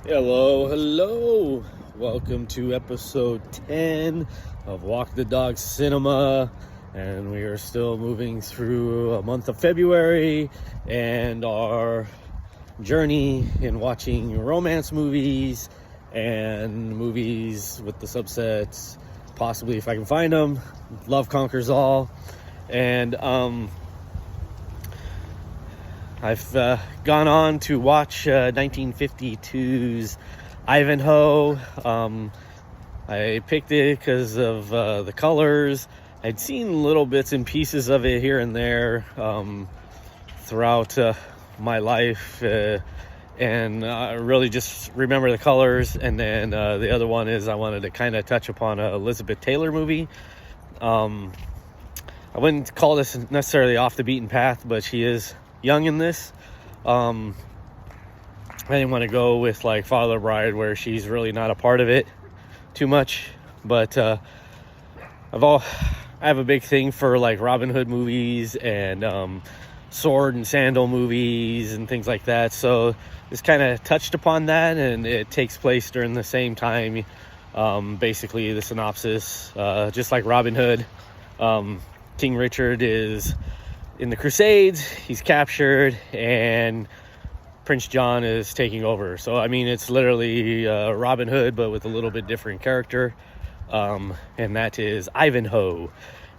Hello. Welcome to episode 10 of Walk the Dog Cinema. And we are still moving through a month of February and our journey in watching romance movies and movies with the subsets, possibly if I can find them. Love Conquers All. And I've gone on to watch 1952's Ivanhoe. I picked it because of the colors. I'd seen little bits and pieces of it here and there throughout my life, and I really just remember the colors. And then the other one is I wanted to kind of touch upon a Elizabeth Taylor movie. I wouldn't call this necessarily off the beaten path, but she is young in this. I didn't want to go with like Father of the Bride, where she's really not a part of it too much, but I have a big thing for like Robin Hood movies and sword and sandal movies and things like that, so this kind of touched upon that, and it takes place during the same time. Basically the synopsis, just like Robin Hood, King Richard is in the Crusades, he's captured, and Prince John is taking over. So, I mean, it's literally Robin Hood, but with a little bit different character. And that is Ivanhoe.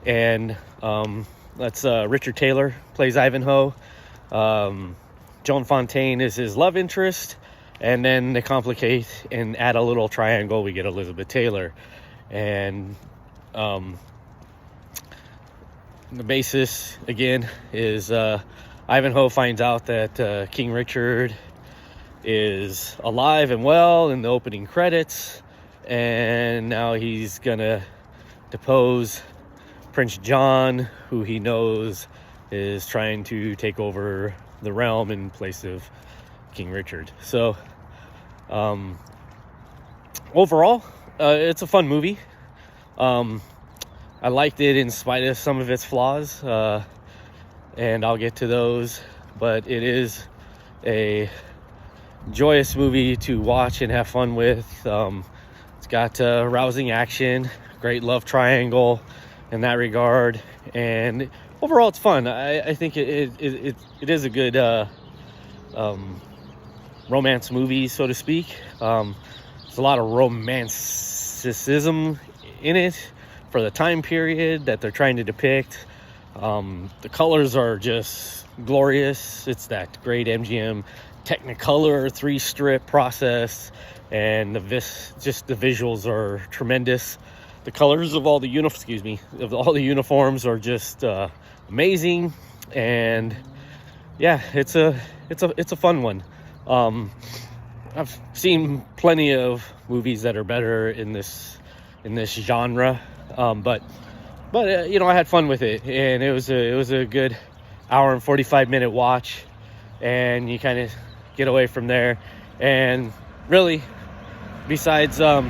And that's Richard Taylor plays Ivanhoe. Joan Fontaine is his love interest. And then to complicate and add a little triangle, we get Elizabeth Taylor. And the basis, again, is Ivanhoe finds out that King Richard is alive and well in the opening credits, and now he's gonna depose Prince John, who he knows is trying to take over the realm in place of King Richard. So overall, it's a fun movie. I liked it in spite of some of its flaws, and I'll get to those, but it is a joyous movie to watch and have fun with. It's got rousing action, great love triangle in that regard, and overall it's fun. I think it is a good romance movie, so to speak. There's a lot of romanticism in it for the time period that they're trying to depict. The colors are just glorious. It's that great MGM Technicolor 3-strip process, and the visuals are tremendous. The colors of all the uniforms are just amazing, and yeah, it's a fun one. I've seen plenty of movies that are better in this genre. But you know, I had fun with it, and it was a good hour and 45-minute watch, and you kind of get away from there. And really, besides the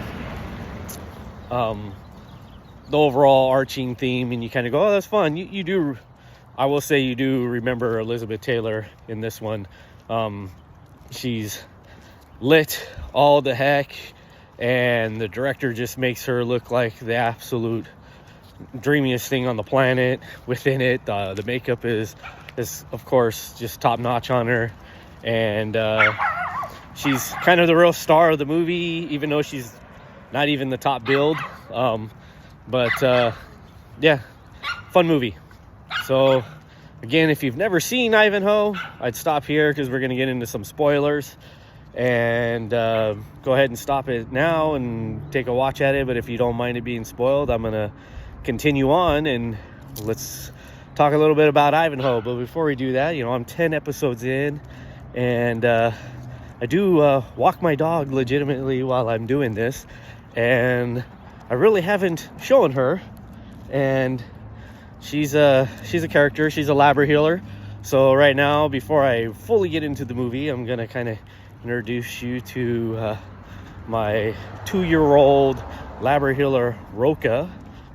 overall arching theme, and you kind of go, oh, that's fun. You do, I will say, you do remember Elizabeth Taylor in this one. She's lit all the heck, and the director just makes her look like the absolute dreamiest thing on the planet. Within it, the makeup is of course just top notch on her, and she's kind of the real star of the movie, even though she's not even the top build. But yeah, fun movie. So again, if you've never seen Ivanhoe, I'd stop here because we're going to get into some spoilers, and go ahead and stop it now and take a watch at it. But if you don't mind it being spoiled, I'm going to continue on, and let's talk a little bit about Ivanhoe. But before we do that, you know, I'm 10 episodes in, and I do walk my dog legitimately while I'm doing this, and I really haven't shown her. And she's a character. She's a Labraheeler. So right now, before I fully get into the movie, I'm gonna kind of introduce you to my 2-year-old Labraheeler, Roca.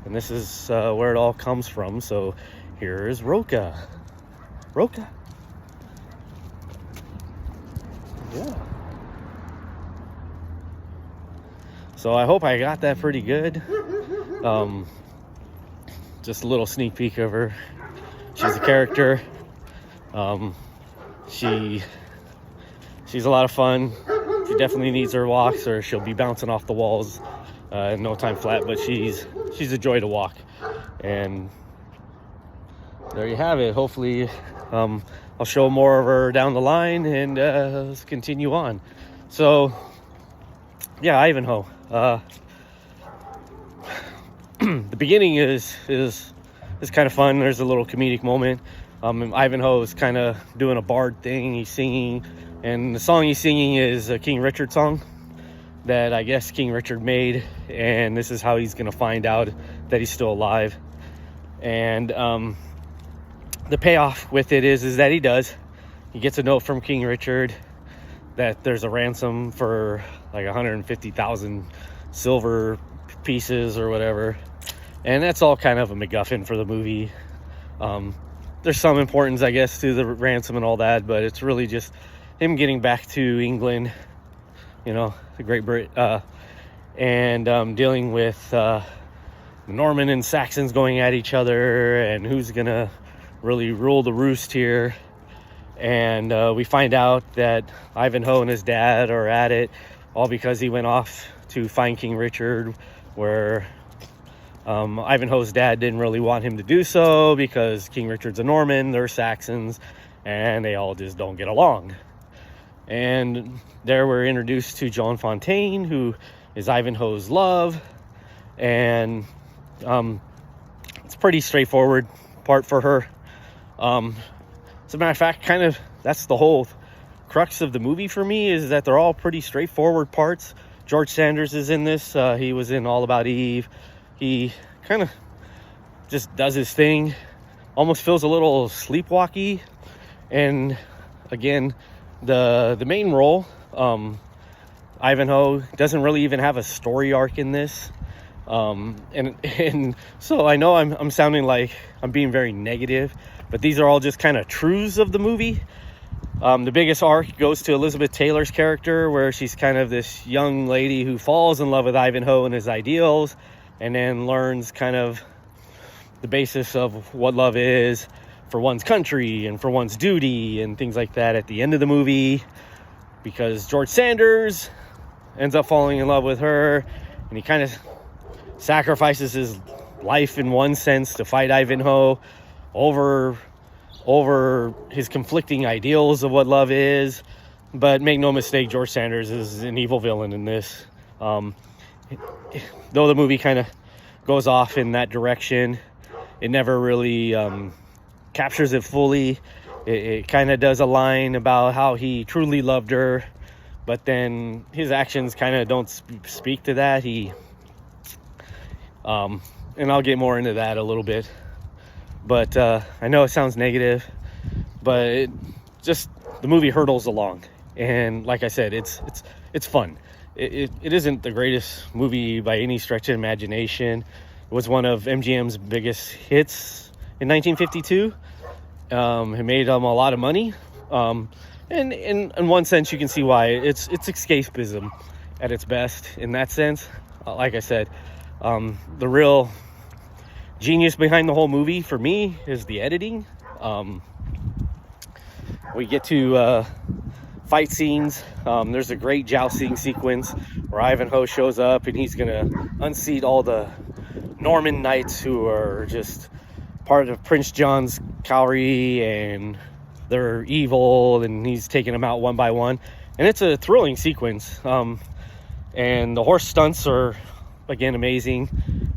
And this is where it all comes from. So here's Roca. Roca. Yeah. So I hope I got that pretty good. Just a little sneak peek of her. She's a character. She's a lot of fun. She definitely needs her walks, or she'll be bouncing off the walls in no time flat. But she's a joy to walk. And there you have it. Hopefully, I'll show more of her down the line, and let's continue on. So, yeah, Ivanhoe. The beginning is kind of fun. There's a little comedic moment. Ivanhoe is kind of doing a bard thing. He's singing, and the song he's singing is a King Richard song that I guess King Richard made, and this is how he's going to find out that he's still alive. And the payoff with it is that he gets a note from King Richard that there's a ransom for like 150,000 silver pieces or whatever, and that's all kind of a MacGuffin for the movie. There's some importance, I guess, to the ransom and all that, but it's really just him getting back to England, the Great Britain, and dealing with Norman and Saxons going at each other, and who's gonna really rule the roost here. And we find out that Ivanhoe and his dad are at it, all because he went off to find King Richard, where Ivanhoe's dad didn't really want him to do so because King Richard's a Norman, they're Saxons, and they all just don't get along. And there we're introduced to Joan Fontaine, who is Ivanhoe's love, and it's a pretty straightforward part for her. As a matter of fact, kind of that's the whole crux of the movie for me, is that they're all pretty straightforward parts. George Sanders is in this. He was in All About Eve. He kind of just does his thing. Almost feels a little sleepwalky. And again, the main role, Ivanhoe, doesn't really even have a story arc in this. And so I know I'm sounding like I'm being very negative, but these are all just kind of truths of the movie. The biggest arc goes to Elizabeth Taylor's character, where she's kind of this young lady who falls in love with Ivanhoe and his ideals, and then learns kind of the basis of what love is for one's country and for one's duty and things like that at the end of the movie, because George Sanders ends up falling in love with her, and he kind of sacrifices his life in one sense to fight Ivanhoe over his conflicting ideals of what love is. But make no mistake, George Sanders is an evil villain in this. Though the movie kind of goes off in that direction, it never really captures it fully. It kind of does a line about how he truly loved her, but then his actions kind of don't speak to that. And I'll get more into that a little bit. But I know it sounds negative, but the movie hurtles along. And like I said, it's fun. It isn't the greatest movie by any stretch of imagination. It was one of MGM's biggest hits in 1952. It made a lot of money. And in one sense, you can see why. It's escapism at its best in that sense. Like I said, the real genius behind the whole movie for me is the editing. We get to fight scenes. There's a great jousting sequence where Ivanhoe shows up, and he's gonna unseat all the Norman knights who are just part of Prince John's cavalry, and they're evil, and he's taking them out one by one, and it's a thrilling sequence. And the horse stunts are again amazing,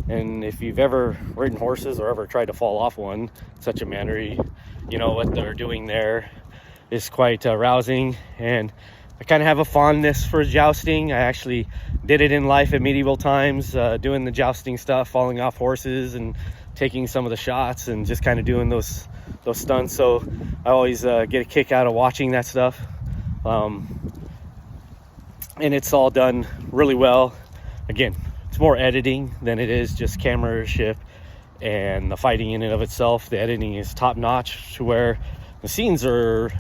and if you've ever ridden horses or ever tried to fall off one in such a manner, you know what they're doing there is quite rousing. And I kind of have a fondness for jousting. I actually did it in life at medieval times, doing the jousting stuff, falling off horses and taking some of the shots and just kind of doing those stunts. So I always get a kick out of watching that stuff. And it's all done really well. Again, it's more editing than it is just cameramanship, and the fighting in and of itself, the editing is top notch to where the scenes are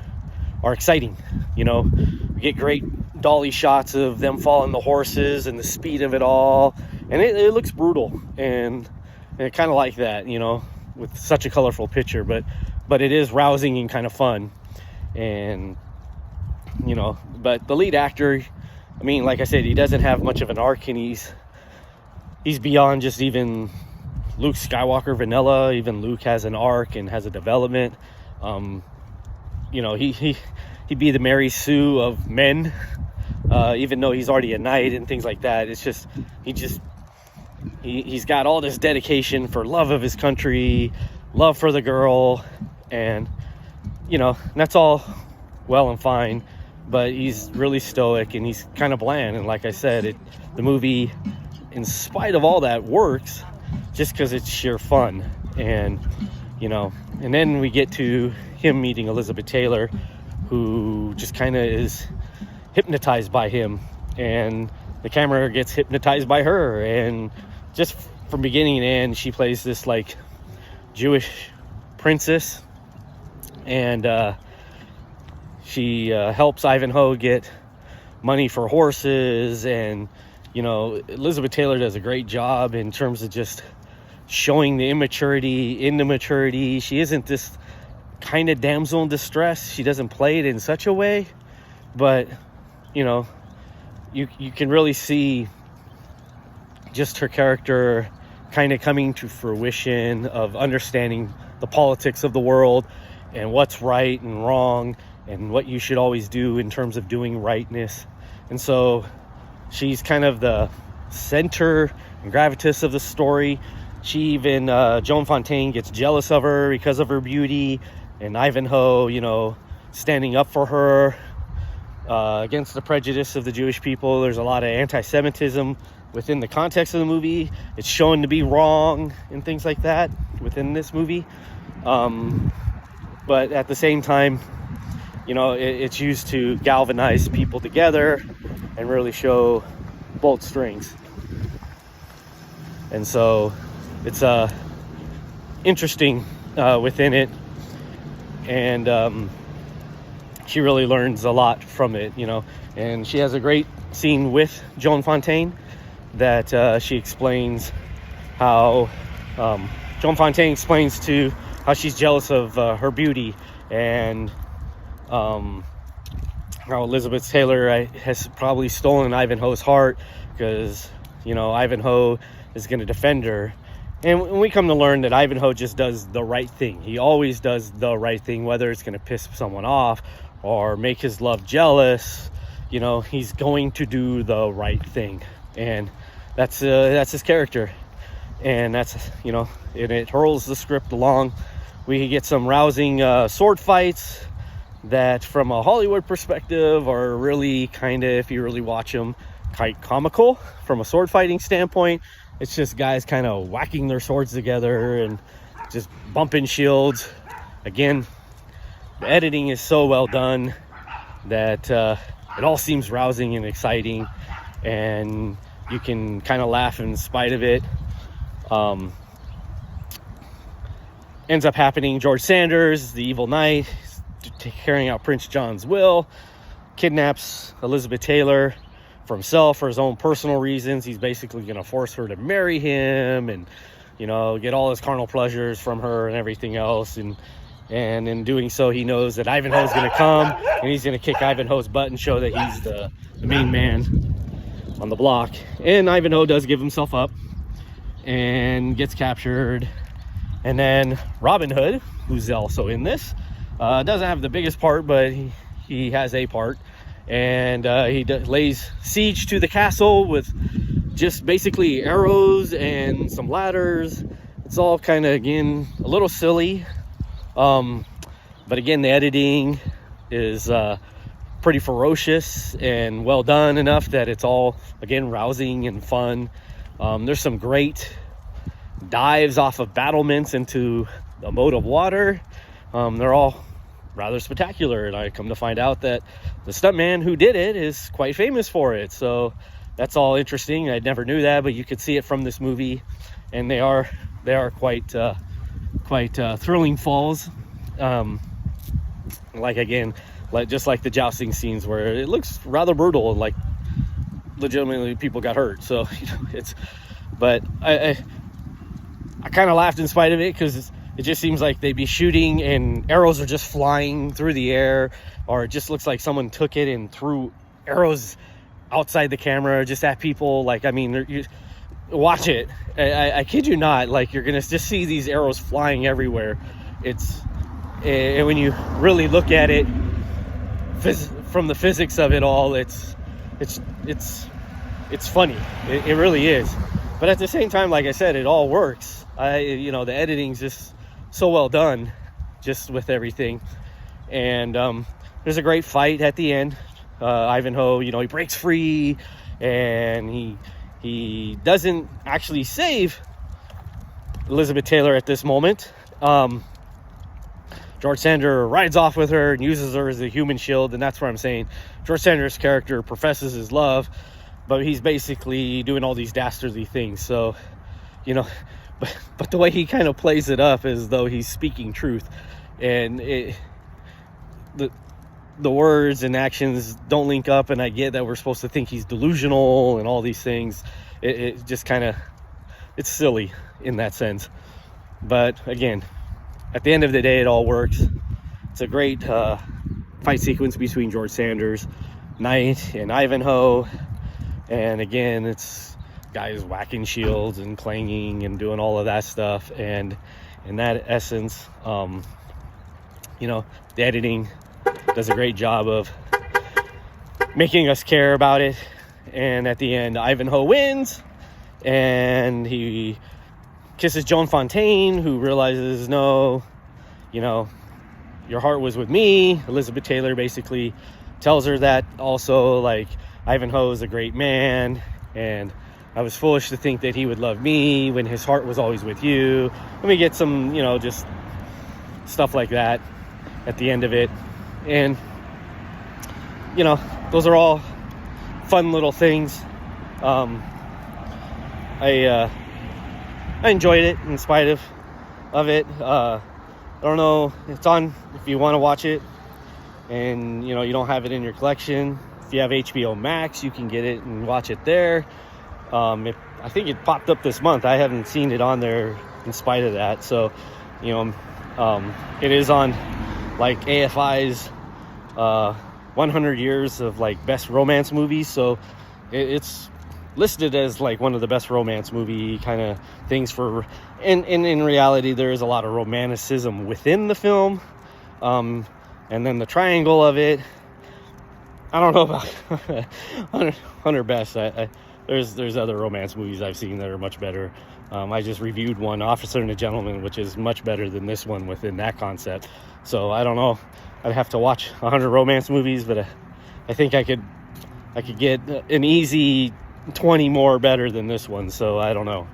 exciting. You know, we get great dolly shots of them following the horses and the speed of it all, and it looks brutal, and I kind of like that, you know, with such a colorful picture, but it is rousing and kind of fun. And you know, but the lead actor, I mean, like I said, he doesn't have much of an arc, and he's beyond just even Luke Skywalker vanilla. Even Luke has an arc and has a development. You know, he'd be the Mary Sue of men, even though he's already a knight and things like that. It's just he's got all this dedication for love of his country, love for the girl, and you know, that's all well and fine, but he's really stoic and he's kind of bland. And like I said, the movie, in spite of all that, works just because it's sheer fun. And you know, and then we get to him meeting Elizabeth Taylor, who just kind of is hypnotized by him, and the camera gets hypnotized by her, and just from beginning to end, she plays this like Jewish princess, and she helps Ivanhoe get money for horses. And you know, Elizabeth Taylor does a great job in terms of just showing the immaturity in the maturity. She isn't this kind of damsel in distress. She doesn't play it in such a way, but you know, you can really see just her character kind of coming to fruition of understanding the politics of the world and what's right and wrong and what you should always do in terms of doing rightness. And so she's kind of the center and gravitas of the story. She even Joan Fontaine gets jealous of her because of her beauty, and Ivanhoe, you know, standing up for her against the prejudice of the Jewish people. There's a lot of anti-Semitism within the context of the movie. It's shown to be wrong and things like that within this movie, but at the same time, you know, it's used to galvanize people together and really show both strengths. And so it's interesting within it, and she really learns a lot from it, you know. And she has a great scene with Joan Fontaine that she explains how Joan Fontaine explains to how she's jealous of her beauty, and how Elizabeth Taylor has probably stolen Ivanhoe's heart, because you know, Ivanhoe is going to defend her. And we come to learn that Ivanhoe just does the right thing. He always does the right thing, whether it's going to piss someone off or make his love jealous. You know, he's going to do the right thing, and that's his character. And that's, you know, and it hurls the script along. We get some rousing sword fights that, from a Hollywood perspective, are really kind of, if you really watch them, quite comical from a sword fighting standpoint. It's just guys kind of whacking their swords together and just bumping shields. Again, the editing is so well done that it all seems rousing and exciting, and you can kind of laugh in spite of it. Ends up happening. George Sanders, the evil knight, carrying out Prince John's will, kidnaps Elizabeth Taylor for himself, for his own personal reasons. He's basically going to force her to marry him, and you know, get all his carnal pleasures from her and everything else. And in doing so, he knows that Ivanhoe's going to come, and he's going to kick Ivanhoe's butt and show that he's the main man on the block. And Ivanhoe does give himself up and gets captured. And then Robin Hood, who's also in this, doesn't have the biggest part, but he has a part. And he lays siege to the castle with just basically arrows and some ladders. It's all kind of, again, a little silly. But again, the editing is pretty ferocious and well done enough that it's all, again, rousing and fun. There's some great dives off of battlements into a moat of water. They're all rather spectacular, and I come to find out that the stuntman who did it is quite famous for it. So that's all interesting. I never knew that, but you could see it from this movie, and they are quite thrilling falls. Like, again, just like the jousting scenes where it looks rather brutal and like legitimately people got hurt. So but I kind of laughed in spite of it, because it just seems like they'd be shooting and arrows are just flying through the air, or it just looks like someone took it and threw arrows outside the camera just at people. Like, I mean, you watch it, I kid you not, like you're gonna just see these arrows flying everywhere. And when you really look at it from the physics of it all, it's funny. It really is. But at the same time, like I said, it all works. The editing's just so well done, just with everything. And there's a great fight at the end. Ivanhoe, he breaks free, and he doesn't actually save Elizabeth Taylor at this moment. George Sanders rides off with her and uses her as a human shield, and that's what I'm saying. George Sanders' character professes his love, but he's basically doing all these dastardly things. So, but the way he kind of plays it up as though he's speaking truth, and the words and actions don't link up, and I get that we're supposed to think he's delusional and all these things. It just kind of, it's silly in that sense. But again, at the end of the day, it all works. It's a great fight sequence between George Sanders, Knight, and Ivanhoe. And again, it's guys whacking shields and clanging and doing all of that stuff. And in that essence, the editing does a great job of making us care about it. And at the end, Ivanhoe wins, and he kisses Joan Fontaine, who realizes, no, your heart was with me. Elizabeth Taylor basically tells her that also, like, Ivanhoe is a great man, and I was foolish to think that he would love me when his heart was always with you. Let me get some, just stuff like that at the end of it. And, those are all fun little things. I enjoyed it in spite of it. I don't know, it's on if you want to watch it, and you don't have it in your collection. If you have HBO Max, you can get it and watch it there. I think it popped up this month. I haven't seen it on there in spite of that. So, it is on like AFI's 100 years of like best romance movies. So it's listed as like one of the best romance movie kind of things for, and in reality there is a lot of romanticism within the film, and then the triangle of it, I don't know about 100 best. There's other romance movies I've seen that are much better. I just reviewed one, Officer and a Gentleman, which is much better than this one within that concept. So I don't know, I'd have to watch 100 romance movies, but I think I could get an easy 20 more better than this one. So I don't know,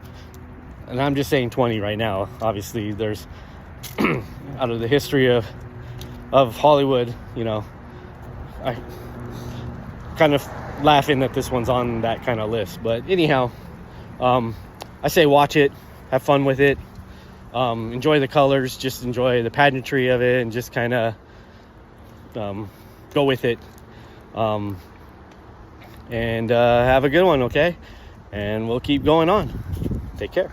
and I'm just saying 20 right now. Obviously there's out of the history of Hollywood, I kind of laughing that this one's on that kind of list. But anyhow, I say watch it, have fun with it, enjoy the colors, just enjoy the pageantry of it, and just kind of go with it, and have a good one, okay? And we'll keep going on. Take care.